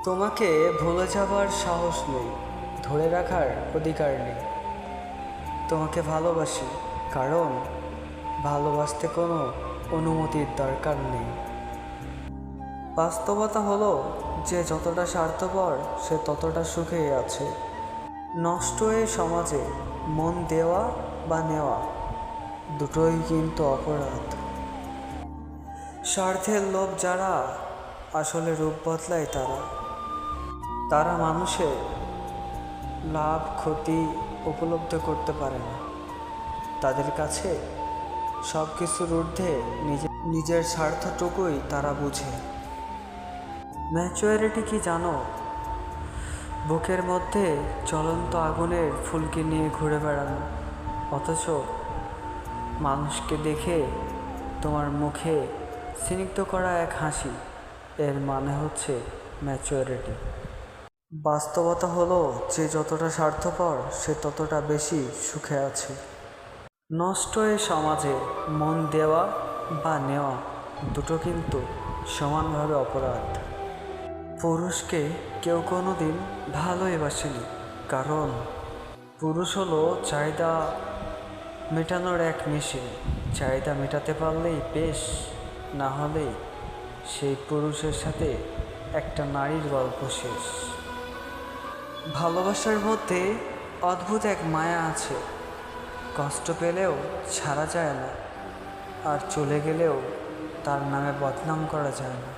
তোমাকে ভুলে যাবার সাহস নেই, ধরে রাখার অধিকার নেই। তোমাকে ভালোবাসি কারণ ভালোবাসতে কোনো অনুমতির দরকার নেই। বাস্তবতা হলো যে যতটা স্বার্থপর সে ততটা সুখেই আছে। নষ্ট এই সমাজে মন দেওয়া বা নেওয়া দুটোই কিন্তু অপরাধ। স্বার্থের লোভ যারা, আসলে রূপ বদলায় তারা। তারা মানুষের লাভ ক্ষতি উপলব্ধি করতে পারে না। তাদের কাছে সব কিছুর ঊর্ধ্বে নিজের স্বার্থটুকুই তারা বুঝে। ম্যাচুরিটি কি জানো? বুকের মধ্যে জ্বলন্ত আগুনের ফুলকি নিয়ে ঘুরে বেড়ানো, অথচ মানুষকে দেখে তোমার মুখে স্নিগ্ধ করা এক হাসি, এর মানে হচ্ছে ম্যাচুরিটি। বাস্তবতা হলো যে যতটা স্বার্থপর সে ততটা বেশি সুখে আছে। নষ্ট এই সমাজে মন দেওয়া বা নেওয়া দুটো কিন্তু সমানভাবে অপরাধ। পুরুষকে কেউ কোনো দিন ভালোই বাসেনি, কারণ পুরুষ হলো চাহিদা মেটানোর এক মেশিন। চাহিদা মেটাতে পারলেই বেশ, না হলেই সেই পুরুষের সাথে একটা নারীর গল্প শেষ। ভালোবাসার মধ্যে অদ্ভুত এক মায়া আছে, কষ্ট পেলেও ছাড়া যায় না, আর চলে গেলেও তার নামে বদনাম করা যায় না।